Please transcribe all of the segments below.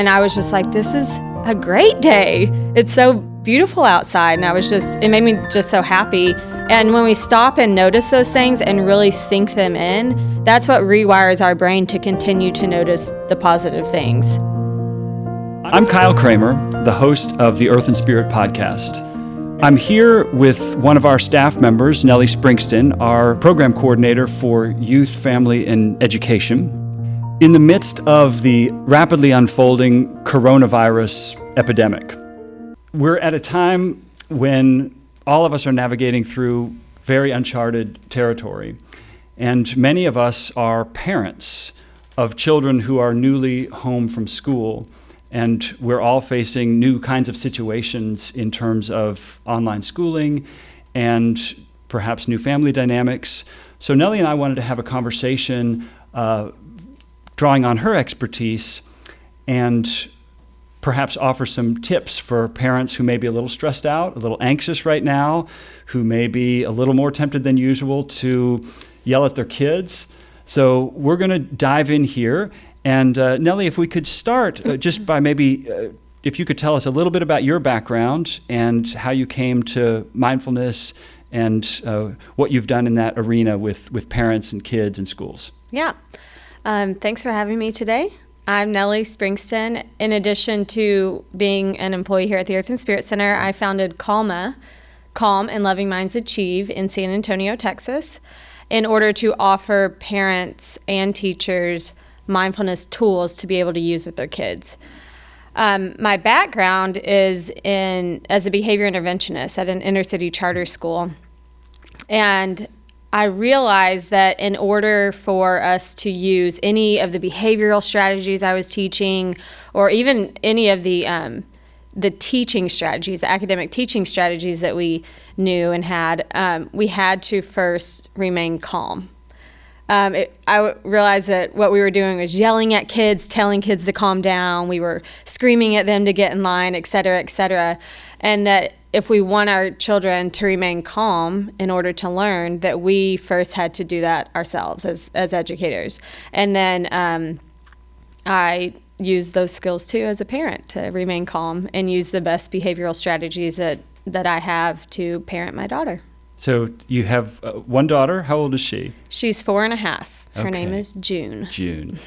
And I was just like, this is a great day. It's so beautiful outside. And it made me just so happy. And when we stop and notice those things and really sink them in, that's what rewires our brain to continue to notice the positive things. I'm Kyle Kramer, the host of the Earth and Spirit podcast. I'm here with one of our staff members, Nellie Springston, our program coordinator for youth, family, and education. In the midst of the rapidly unfolding coronavirus epidemic, we're at a time when all of us are navigating through very uncharted territory, and many of us are parents of children who are newly home from school. And we're all facing new kinds of situations in terms of online schooling and perhaps new family dynamics. So Nellie and I wanted to have a conversation drawing on her expertise and perhaps offer some tips for parents who may be a little stressed out, a little anxious right now, who may be a little more tempted than usual to yell at their kids. So we're going to dive in here. And Nellie, if we could start just by maybe, if you could tell us a little bit about your background and how you came to mindfulness and what you've done in that arena with parents and kids and schools. Yeah. Thanks for having me today. I'm Nellie Springston. In addition to being an employee here at the Earth and Spirit Center, I founded Calma, Calm and Loving Minds Achieve in San Antonio, Texas, in order to offer parents and teachers mindfulness tools to be able to use with their kids. My background is as a behavior interventionist at an inner city charter school. And I realized that in order for us to use any of the behavioral strategies I was teaching, or even any of the teaching strategies, the academic teaching strategies that we knew and had, we had to first remain calm. I realized that what we were doing was yelling at kids, telling kids to calm down. We were screaming at them to get in line, et cetera, and that if we want our children to remain calm in order to learn, that we first had to do that ourselves as educators. And then I use those skills too as a parent to remain calm and use the best behavioral strategies that I have to parent my daughter. So you have one daughter. How old is she? She's 4.5. Her Okay. name is June. June.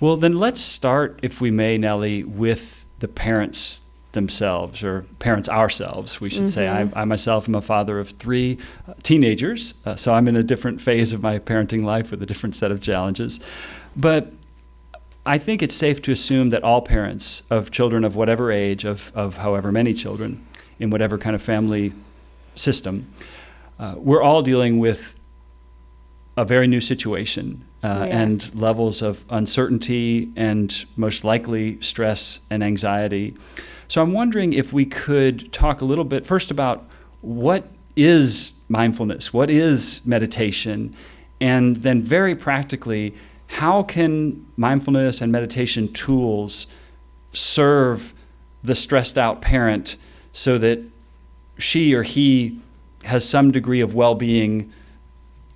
Well, then let's start, if we may, Nellie, with the parents themselves, or parents ourselves, we should say. I myself am a father of 3 teenagers, so I'm in a different phase of my parenting life with a different set of challenges. But I think it's safe to assume that all parents of children of whatever age, of however many children, in whatever kind of family system, we're all dealing with a very new situation and levels of uncertainty and most likely stress and anxiety. So I'm wondering if we could talk a little bit first about what is mindfulness, what is meditation, and then very practically, how can mindfulness and meditation tools serve the stressed out parent so that she or he has some degree of well-being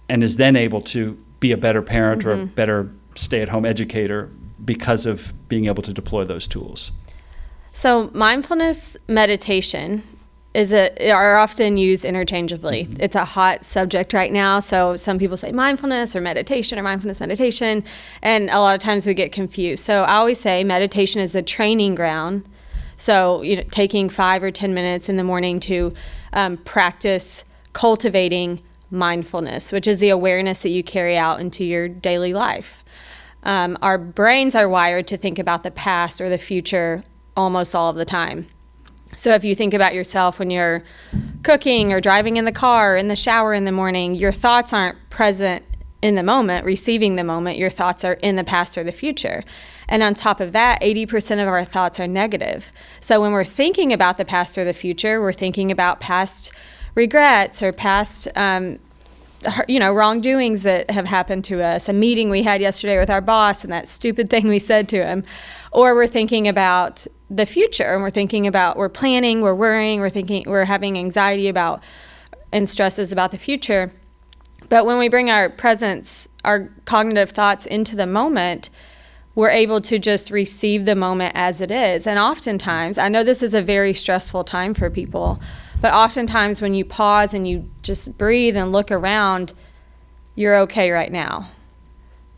and is then able to be a better parent or a better stay-at-home educator because of being able to deploy those tools. So mindfulness meditation are often used interchangeably. It's a hot subject right now. So some people say mindfulness or meditation or mindfulness meditation, and a lot of times we get confused. So I always say meditation is the training ground. So taking 5 or 10 minutes in the morning to practice cultivating mindfulness, which is the awareness that you carry out into your daily life. Our brains are wired to think about the past or the future almost all of the time. So if you think about yourself when you're cooking or driving in the car or in the shower in the morning, your thoughts aren't present in the moment, receiving the moment. Your thoughts are in the past or the future. And on top of that, 80% of our thoughts are negative. So when we're thinking about the past or the future, we're thinking about past regrets or past wrongdoings that have happened to us, a meeting we had yesterday with our boss and that stupid thing we said to him. Or we're thinking about the future and we're planning, we're worrying, we're having anxiety about and stresses about the future. But when we bring our presence, our cognitive thoughts into the moment, we're able to just receive the moment as it is. And oftentimes, I know this is a very stressful time for people, but oftentimes when you pause and you just breathe and look around, you're okay right now.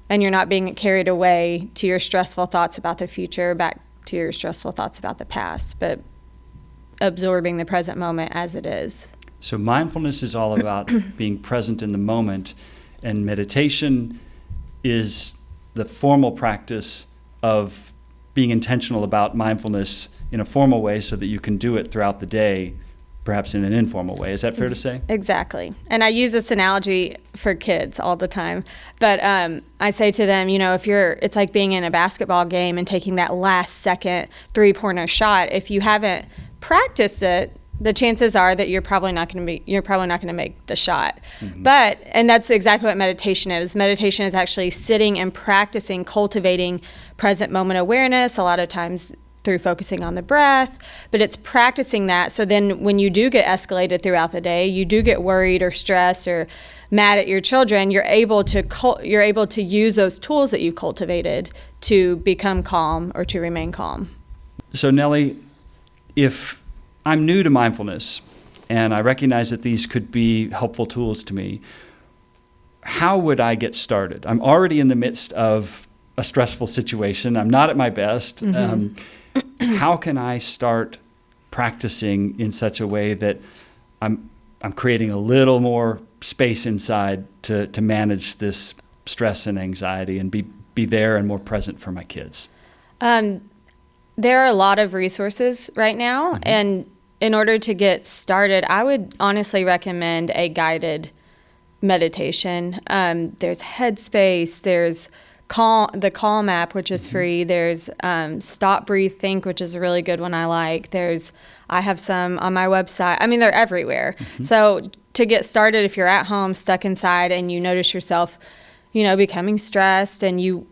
And you're not being carried away to your stressful thoughts about the future, back to your stressful thoughts about the past, but absorbing the present moment as it is. So mindfulness is all about being present in the moment, and meditation is the formal practice of being intentional about mindfulness in a formal way so that you can do it throughout the day, perhaps in an informal way. Is that fair to say? Exactly. And I use this analogy for kids all the time. But I say to them, it's like being in a basketball game and taking that last second three-pointer shot. If you haven't practiced it, the chances are that you're probably not going to make the shot. Mm-hmm. And that's exactly what meditation is. Meditation is actually sitting and practicing, cultivating present moment awareness, a lot of times through focusing on the breath, but it's practicing that. So then when you do get escalated throughout the day, you do get worried or stressed or mad at your children, you're able to use those tools that you've cultivated to become calm or to remain calm. So Nellie, if I'm new to mindfulness, and I recognize that these could be helpful tools to me, how would I get started? I'm already in the midst of a stressful situation. I'm not at my best. Mm-hmm. How can I start practicing in such a way that I'm creating a little more space inside to manage this stress and anxiety and be there and more present for my kids? There are a lot of resources right now, mm-hmm. and in order to get started, I would honestly recommend a guided meditation. There's Headspace, there's the Calm app, which is free. There's Stop, Breathe, Think, which is a really good one I like. I have some on my website. I mean, they're everywhere. Mm-hmm. So to get started, if you're at home, stuck inside, and you notice yourself, becoming stressed, and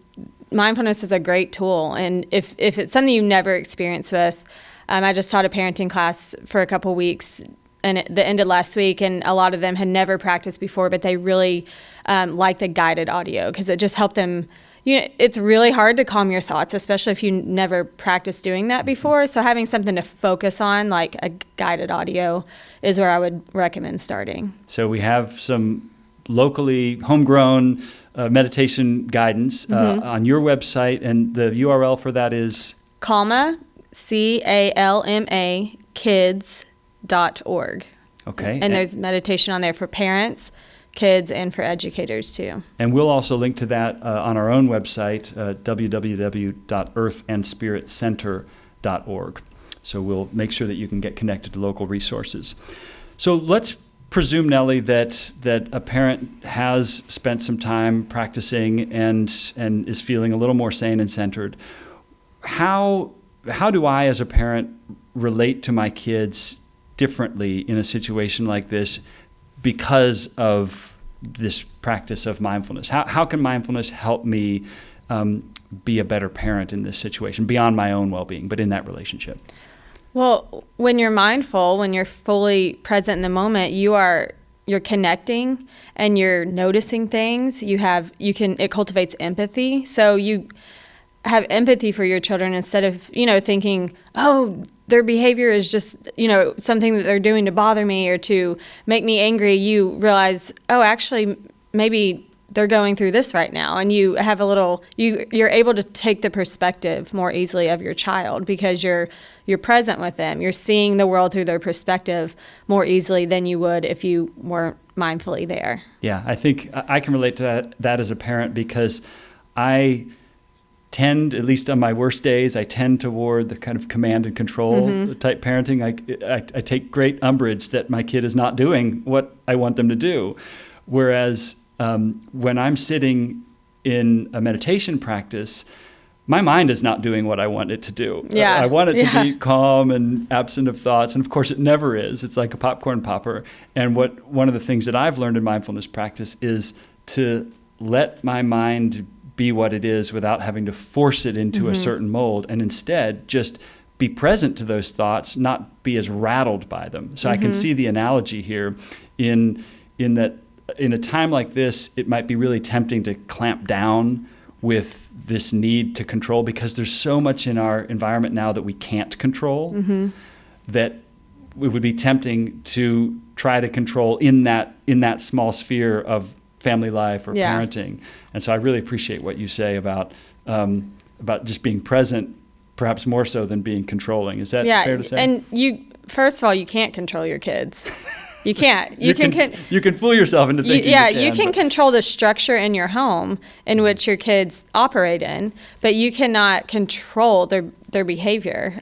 mindfulness is a great tool. And if it's something you've never experienced with, I just taught a parenting class for a couple weeks, and it ended last week, and a lot of them had never practiced before, but they really liked the guided audio because it just helped them. It's really hard to calm your thoughts, especially if you never practiced doing that before. So having something to focus on, like a guided audio, is where I would recommend starting. So we have some locally homegrown meditation guidance mm-hmm. On your website, and the URL for that is Calma, CALMA, kids.org. Okay. And there's meditation on there for parents, kids, and for educators too. And we'll also link to that on our own website, www.earthandspiritcenter.org. So we'll make sure that you can get connected to local resources. So let's presume, Nellie, that a parent has spent some time practicing and is feeling a little more sane and centered. How do I, as a parent, relate to my kids differently in a situation like this because of this practice of mindfulness? How can mindfulness help me be a better parent in this situation, beyond my own well-being, but in that relationship? Well, when you're mindful, when you're fully present in the moment, you're connecting and you're noticing things. It cultivates empathy. So you have empathy for your children instead of, thinking, oh, their behavior is just, something that they're doing to bother me or to make me angry. You realize, oh, actually, maybe they're going through this right now. And you have you're able to take the perspective more easily of your child because you're present with them. You're seeing the world through their perspective more easily than you would if you weren't mindfully there. Yeah, I think I can relate to that as a parent because I tend, at least on my worst days, I tend toward the kind of command and control mm-hmm. type parenting. I take great umbrage that my kid is not doing what I want them to do. Whereas when I'm sitting in a meditation practice, my mind is not doing what I want it to do. Yeah. I want it to be calm and absent of thoughts. And of course, it never is. It's like a popcorn popper. And one of the things that I've learned in mindfulness practice is to let my mind be what it is without having to force it into mm-hmm. a certain mold, and instead just be present to those thoughts, not be as rattled by them. So mm-hmm. I can see the analogy here in that in a time like this, it might be really tempting to clamp down with this need to control, because there's so much in our environment now that we can't control, that it would be tempting to try to control in that small sphere of family life or parenting. And so I really appreciate what you say about just being present, perhaps more so than being controlling. Is that fair to say? And first of all, you can't control your kids. You can't. You can fool yourself into thinking you can control the structure in your home in which your kids operate in, but you cannot control their behavior.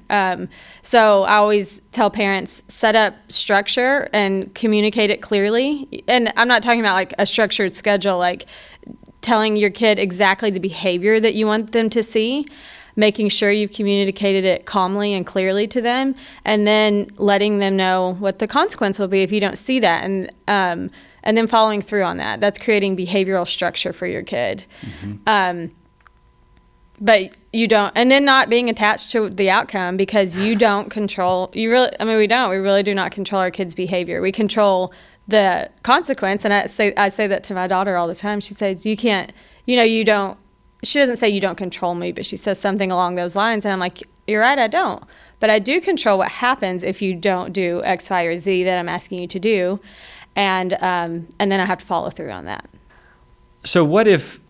So I always tell parents, set up structure and communicate it clearly. And I'm not talking about like a structured schedule, like telling your kid exactly the behavior that you want them to see, making sure you've communicated it calmly and clearly to them, and then letting them know what the consequence will be if you don't see that, and then following through on that. That's creating behavioral structure for your kid. But you don't, and then not being attached to the outcome, because you don't control, we really do not control our kids' behavior. We control the consequence. And I say that to my daughter all the time. She says, you can't, you don't, she doesn't say you don't control me, but she says something along those lines. And I'm like, you're right, I don't. But I do control what happens if you don't do X, Y, or Z that I'm asking you to do. And then I have to follow through on that. So what if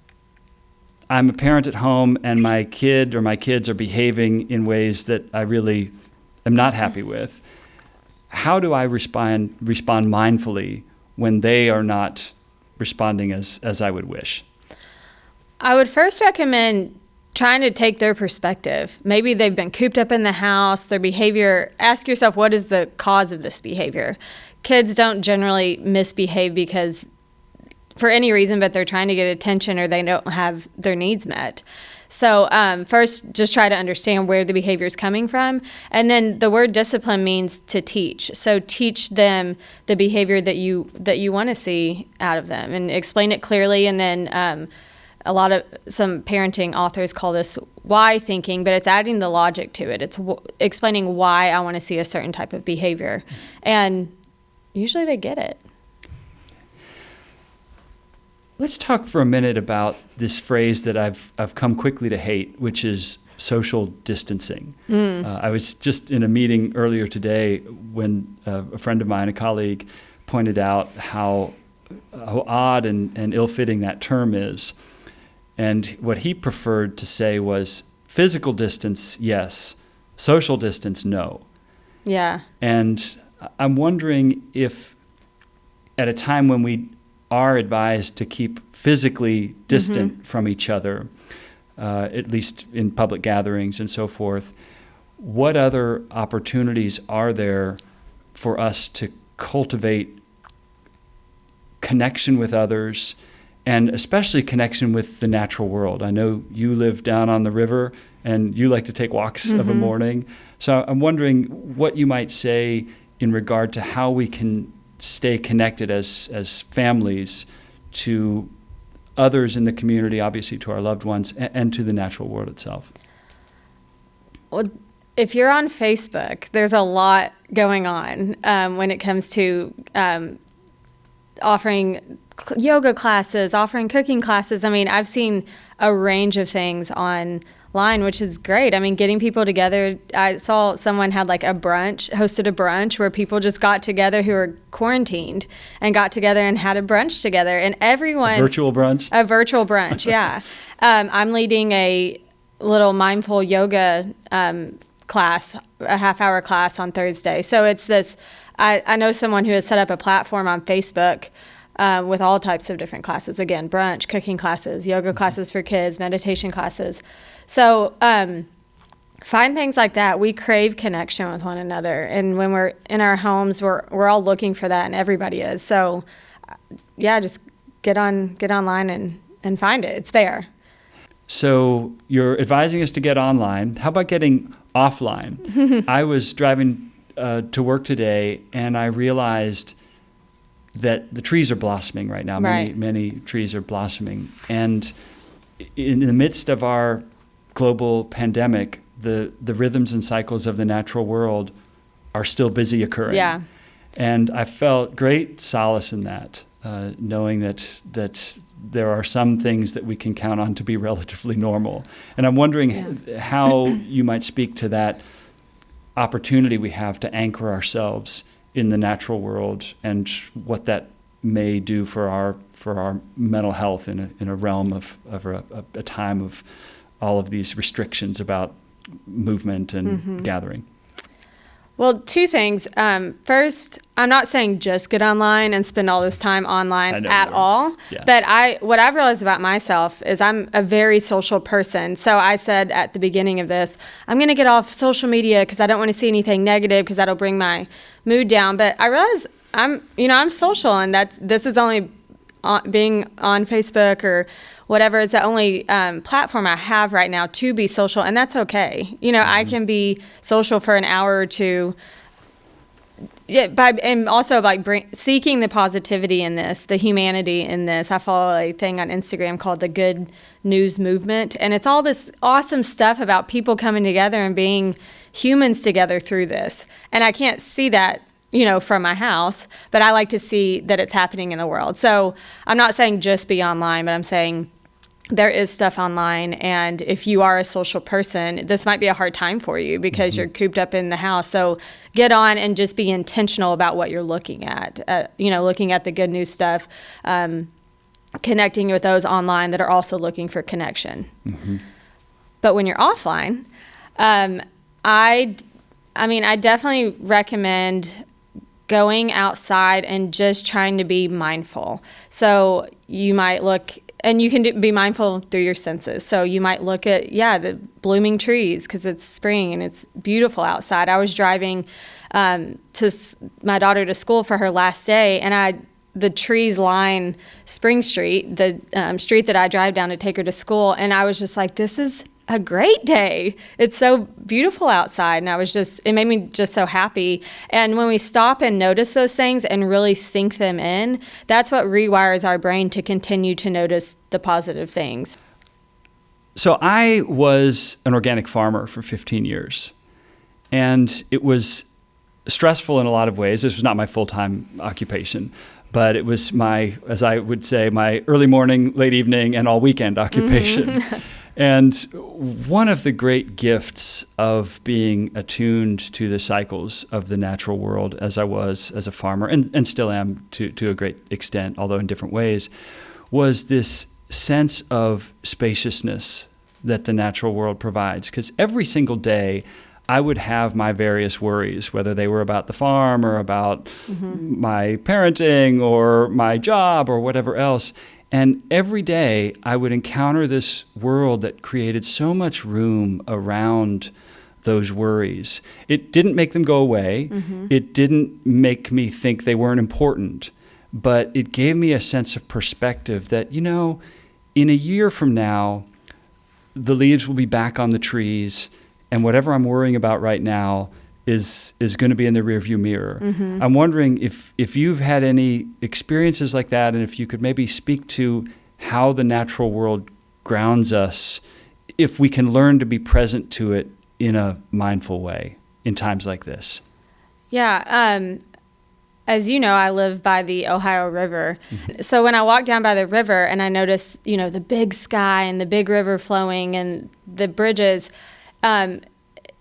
I'm a parent at home and my kid or my kids are behaving in ways that I really am not happy with? How do I respond mindfully when they are not responding as I would wish? I would first recommend trying to take their perspective. Maybe they've been cooped up in the house, their behavior. Ask yourself, what is the cause of this behavior? Kids don't generally misbehave because for any reason, but they're trying to get attention or they don't have their needs met. So first, just try to understand where the behavior is coming from. And then the word discipline means to teach. So teach them the behavior that you want to see out of them, and explain it clearly. And then some parenting authors call this why thinking, but it's adding the logic to it. It's explaining why I want to see a certain type of behavior. And usually they get it. Let's talk for a minute about this phrase that I've come quickly to hate, which is social distancing. I was just in a meeting earlier today when a friend of mine, a colleague, pointed out how odd and ill-fitting that term is. And what he preferred to say was physical distance, yes. Social distance, no. Yeah. And I'm wondering if at a time when we are advised to keep physically distant from each other, at least in public gatherings and so forth, what other opportunities are there for us to cultivate connection with others, and especially connection with the natural world? I know you live down on the river and you like to take walks of a morning. So I'm wondering what you might say in regard to how we can stay connected as families to others in the community, obviously to our loved ones, and to the natural world itself. Well, if you're on Facebook, there's a lot going on when it comes to offering yoga classes, offering cooking classes. I mean, I've seen a range of things online, which is great. I mean, getting people together. I saw someone had like hosted a brunch where people just got together who were quarantined and got together and had a brunch together. And everyone... A virtual brunch? A virtual brunch, yeah. I'm leading a little mindful yoga class, a half-hour class on Thursday. So it's this... I know someone who has set up a platform on Facebook with all types of different classes. Again, brunch, cooking classes, yoga classes for kids, meditation classes. So find things like that. We crave connection with one another. And when we're in our homes, we're all looking for that, and everybody is. So, yeah, just get online and find it. It's there. So you're advising us to get online. How about getting offline? I was driving to work today, and I realized that the trees are blossoming right now. Right. Many trees are blossoming. And in the midst of our global pandemic, the rhythms and cycles of the natural world are still busy occurring. Yeah. And I felt great solace in that, knowing that there are some things that we can count on to be relatively normal. And I'm wondering how you might speak to that opportunity we have to anchor ourselves in the natural world and what that may do for our mental health in a realm of a time of all of these restrictions about movement and gathering. Well, two things. First, I'm not saying just get online and spend all this time online at all. Yeah. But what I've realized about myself is I'm a very social person. So I said at the beginning of this, I'm going to get off social media because I don't want to see anything negative because that'll bring my mood down. But I realize I'm social, and this is only being on Facebook or whatever is the only platform I have right now to be social, and that's okay. I can be social for an hour or two. Yeah, and also seeking the positivity in this, the humanity in this. I follow a thing on Instagram called the Good News Movement, and it's all this awesome stuff about people coming together and being humans together through this. And I can't see that from my house, but I like to see that it's happening in the world. So I'm not saying just be online, but I'm saying there is stuff online. And if you are a social person, this might be a hard time for you because you're cooped up in the house. So get on and just be intentional about what you're looking at, looking at the good news stuff, connecting with those online that are also looking for connection. But when you're offline, I definitely recommend going outside and just trying to be mindful. So you might look, and you can be mindful through your senses. So you might look at, the blooming trees because it's spring and it's beautiful outside. I was driving my daughter to school for her last day, and the trees line Spring Street, the street that I drive down to take her to school, and I was just like, this is a great day. It's so beautiful outside. And it made me just so happy. And when we stop and notice those things and really sink them in, that's what rewires our brain to continue to notice the positive things. So I was an organic farmer for 15 years, and it was stressful in a lot of ways. This was not my full-time occupation, but it was as I would say, my early morning, late evening, and all weekend occupation. And one of the great gifts of being attuned to the cycles of the natural world, as I was as a farmer, and still am to a great extent, although in different ways, was this sense of spaciousness that the natural world provides. Because every single day, I would have my various worries, whether they were about the farm or about my parenting or my job or whatever else. And every day I would encounter this world that created so much room around those worries. It didn't make them go away. It didn't make me think they weren't important, but it gave me a sense of perspective that, in a year from now, the leaves will be back on the trees, and whatever I'm worrying about right now is going to be in the rearview mirror. I'm wondering if you've had any experiences like that, and if you could maybe speak to how the natural world grounds us, if we can learn to be present to it in a mindful way in times like this. Yeah. As you know, I live by the Ohio River. So when I walk down by the river and I notice, the big sky and the big river flowing and the bridges,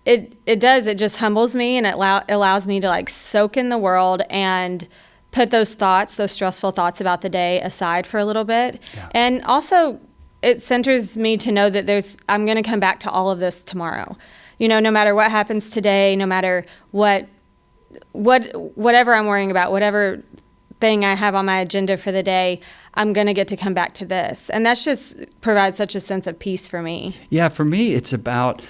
It just humbles me, and it allows me to soak in the world and put those stressful thoughts about the day aside for a little bit. Yeah. And also it centers me to know that I'm going to come back to all of this tomorrow. No matter what happens today, no matter whatever I'm worrying about, whatever thing I have on my agenda for the day, I'm going to get to come back to this. And that just provides such a sense of peace for me. Yeah, for me, it's about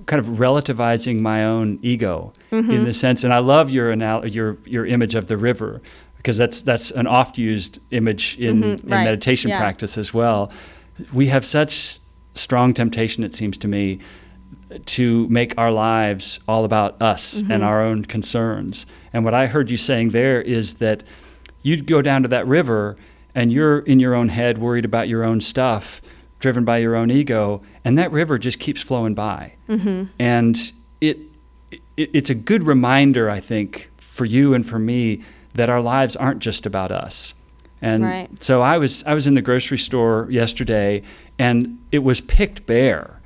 kind of relativizing my own ego in the sense, and I love your image of the river, because that's an oft used image in meditation practice as well. We have such strong temptation, it seems to me, to make our lives all about us and our own concerns. And what I heard you saying there is that you'd go down to that river and you're in your own head worried about your own stuff, driven by your own ego, and that river just keeps flowing by. And it's a good reminder, I think, for you and for me, that our lives aren't just about us. And so I was in the grocery store yesterday, and it was picked bare,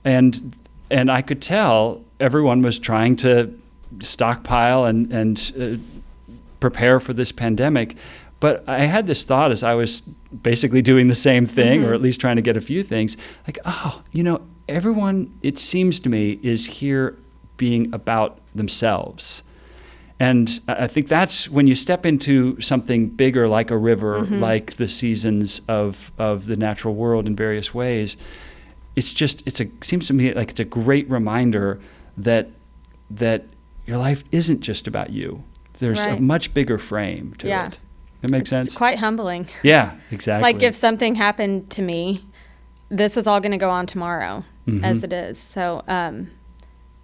and I could tell everyone was trying to stockpile and prepare for this pandemic. But I had this thought as I was basically doing the same thing, or at least trying to get a few things, like, everyone, it seems to me, is here being about themselves. And I think that's when you step into something bigger like a river, like the seasons of the natural world in various ways. It seems to me like it's a great reminder that your life isn't just about you. There's a much bigger frame to it. That makes sense? It's quite humbling. Yeah, exactly. Like if something happened to me, this is all going to go on tomorrow as it is. So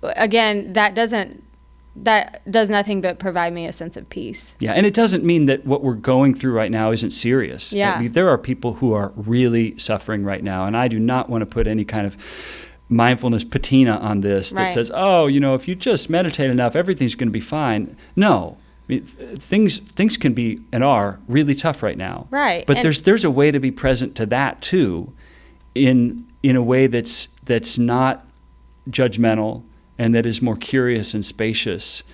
again, that does nothing but provide me a sense of peace. Yeah, and it doesn't mean that what we're going through right now isn't serious. Yeah. I mean, there are people who are really suffering right now, and I do not want to put any kind of mindfulness patina on this that says, if you just meditate enough, everything's going to be fine. No. I mean, things can be and are really tough right now. Right. But there's a way to be present to that too, in a way that's not judgmental and that is more curious and spacious.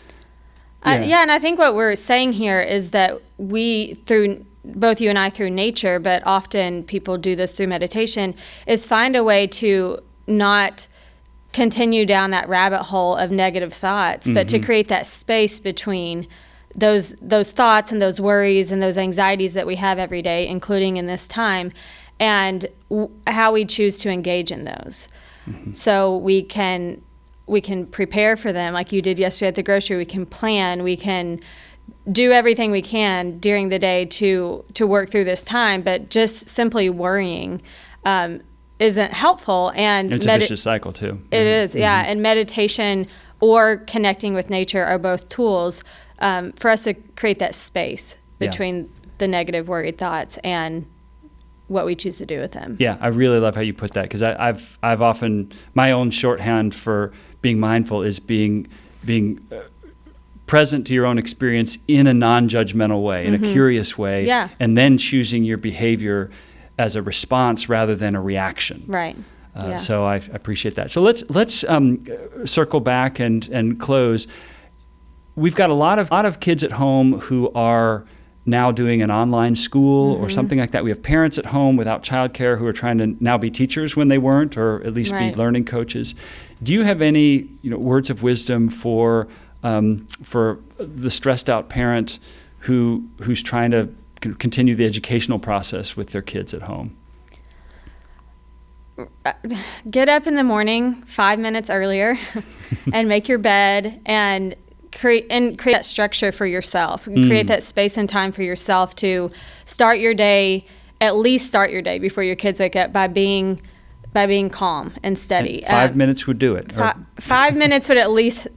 And I think what we're saying here is that we, through both you and I, through nature, but often people do this through meditation, is find a way to not continue down that rabbit hole of negative thoughts, but to create that space between those thoughts and those worries and those anxieties that we have every day, including in this time, and how we choose to engage in those. So we can prepare for them like you did yesterday at the grocery. We can plan. We can do everything we can during the day to work through this time. But just simply worrying isn't helpful. And it's a vicious cycle too. It is, yeah. And meditation or connecting with nature are both tools for us to create that space between the negative, worried thoughts and what we choose to do with them. Yeah, I really love how you put that, because I've often, my own shorthand for being mindful is being present to your own experience in a non-judgmental way, in a curious way, and then choosing your behavior as a response rather than a reaction. Right. So I appreciate that. So let's circle back and close. We've got a lot of kids at home who are now doing an online school or something like that. We have parents at home without childcare who are trying to now be teachers when they weren't, or at least be learning coaches. Do you have any words of wisdom for the stressed out parent who's trying to continue the educational process with their kids at home? Get up in the morning 5 minutes earlier and make your bed and create that structure for yourself and create that space and time for yourself to start your day before your kids wake up by being calm and steady. And 5 minutes would do it. 5 minutes would at least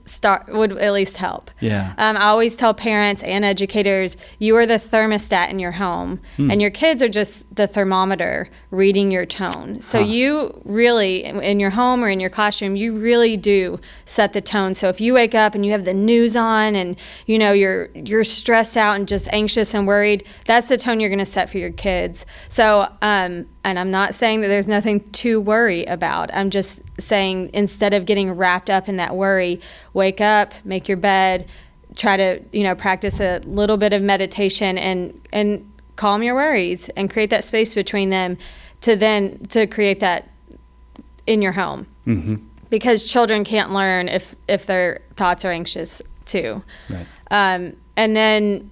help. Yeah. I always tell parents and educators, you are the thermostat in your home, and your kids are just the thermometer reading your tone. So you really, in your home or in your classroom, you really do set the tone. So if you wake up and you have the news on and you're stressed out and just anxious and worried, that's the tone you're going to set for your kids. So and I'm not saying that there's nothing to worry about. I'm just saying, instead of getting wrapped up in that worry, wake up, make your bed, try to practice a little bit of meditation and calm your worries and create that space between them to create that in your home. Because children can't learn if their thoughts are anxious too. Right. And then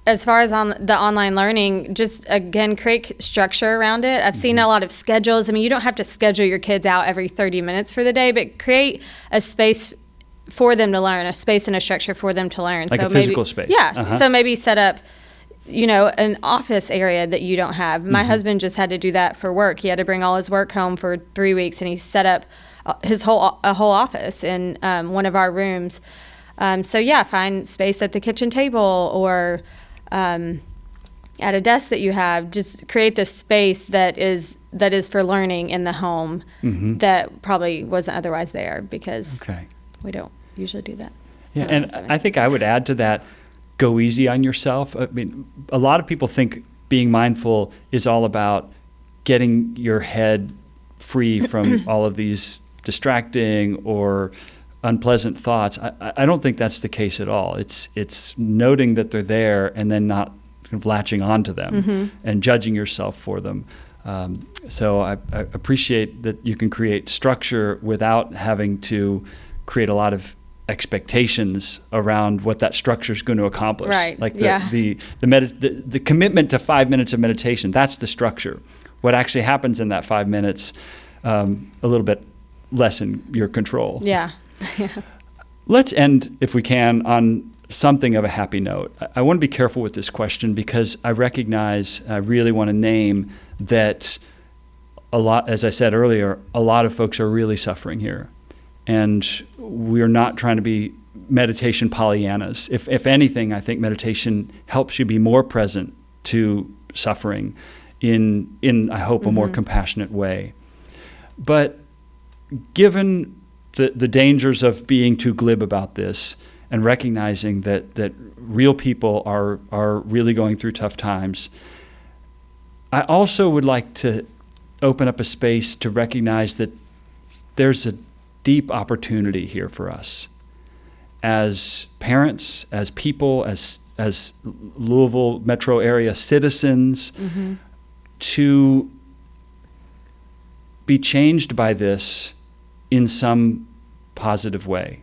as far as on the online learning, just again, create structure around it. I've seen a lot of schedules. I mean, you don't have to schedule your kids out every 30 minutes for the day, but create a space for them to learn, a space and a structure for them to learn. Like a physical space. Yeah. So maybe set up, an office area that you don't have. My husband just had to do that for work. He had to bring all his work home for 3 weeks, and he set up a whole office in one of our rooms. Find space at the kitchen table or at a desk that you have. Just create this space that is for learning in the home that probably wasn't otherwise there, because we don't usually do that. Yeah, and I think I would add to that, go easy on yourself. I mean, a lot of people think being mindful is all about getting your head free from all of these distracting or unpleasant thoughts. I don't think that's the case at all. It's noting that they're there and then not kind of latching onto them and judging yourself for them. So I appreciate that you can create structure without having to create a lot of expectations around what that structure is going to accomplish. Right. Like the commitment to 5 minutes of meditation, that's the structure. What actually happens in that 5 minutes, a little bit less in your control. Yeah. Let's end, if we can, on something of a happy note. I want to be careful with this question because I recognize, I really want to name that a lot, as I said earlier, a lot of folks are really suffering here. And we're not trying to be meditation Pollyannas. If anything, I think meditation helps you be more present to suffering in I hope, a more compassionate way. But given the dangers of being too glib about this and recognizing that real people are really going through tough times, I also would like to open up a space to recognize that there's a deep opportunity here for us as parents, as people, as Louisville metro area citizens, to be changed by this in some positive way.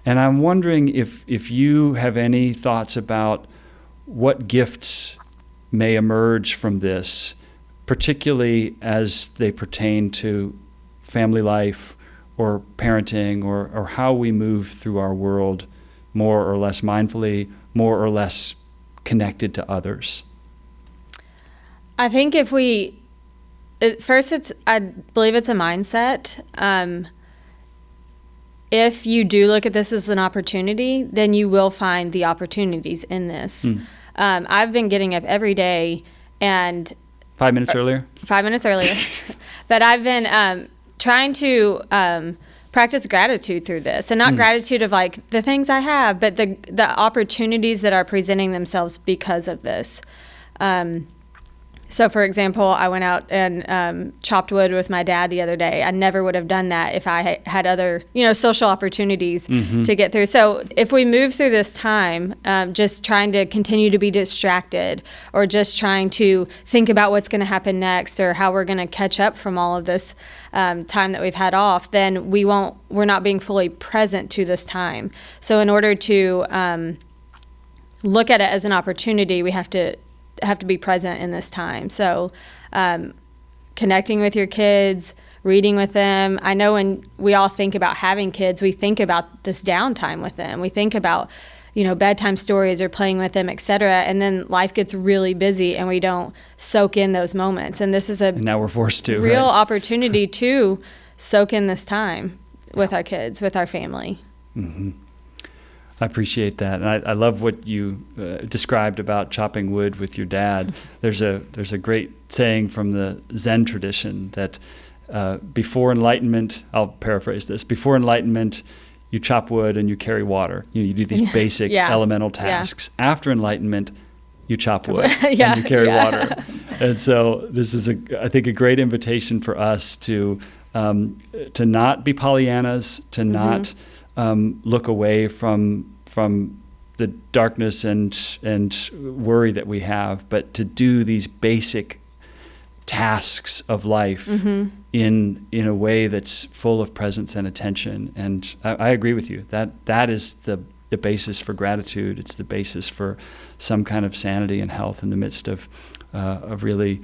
And I'm wondering if you have any thoughts about what gifts may emerge from this, particularly as they pertain to family life or parenting or how we move through our world more or less mindfully, more or less connected to others. I think I believe it's a mindset. If you do look at this as an opportunity, then you will find the opportunities in this. I've been getting up every day and 5 minutes earlier? 5 minutes earlier. But I've been trying to practice gratitude through this, and not gratitude of like the things I have, but the opportunities that are presenting themselves because of this. So, for example, I went out and chopped wood with my dad the other day. I never would have done that if I had other, social opportunities to get through. So if we move through this time just trying to continue to be distracted or just trying to think about what's going to happen next or how we're going to catch up from all of this time that we've had off, then we're not being fully present to this time. So in order to look at it as an opportunity, we have to be present in this time. So connecting with your kids, reading with them. I know when we all think about having kids, we think about this downtime with them. We think about, bedtime stories or playing with them, et cetera. And then life gets really busy and we don't soak in those moments. And this is and now we're forced to, real opportunity to soak in this time with our kids, with our family. Mm-hmm. I appreciate that, and I love what you described about chopping wood with your dad. There's a great saying from the Zen tradition that before enlightenment, I'll paraphrase this, before enlightenment, you chop wood and you carry water. You do these basic elemental tasks. Yeah. After enlightenment, you chop wood and you carry water. And so this is, I think, a great invitation for us to not be Pollyannas, to not look away from the darkness and worry that we have, but to do these basic tasks of life in a way that's full of presence and attention. And I agree with you. That is the basis for gratitude. It's the basis for some kind of sanity and health in the midst of a really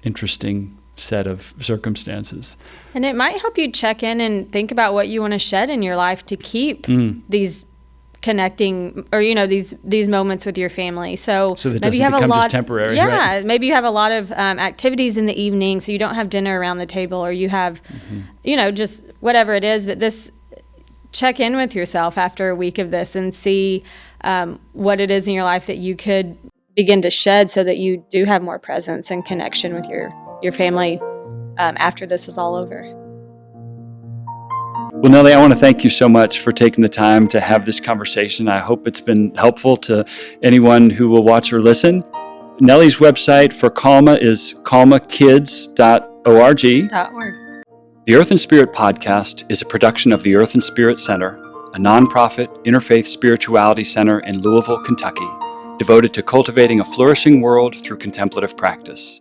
interesting set of circumstances. And it might help you check in and think about what you want to shed in your life to keep these connecting or these moments with your family. So that maybe you have become just temporary. Yeah, right? Maybe you have a lot of activities in the evening, so you don't have dinner around the table, or you have just whatever it is. But this, check in with yourself after a week of this and see what it is in your life that you could begin to shed so that you do have more presence and connection with your family after this is all over. Well, Nellie, I want to thank you so much for taking the time to have this conversation. I hope it's been helpful to anyone who will watch or listen. Nellie's website for Calma is calmakids.org. The Earth and Spirit podcast is a production of the Earth and Spirit Center, a nonprofit interfaith spirituality center in Louisville, Kentucky, devoted to cultivating a flourishing world through contemplative practice.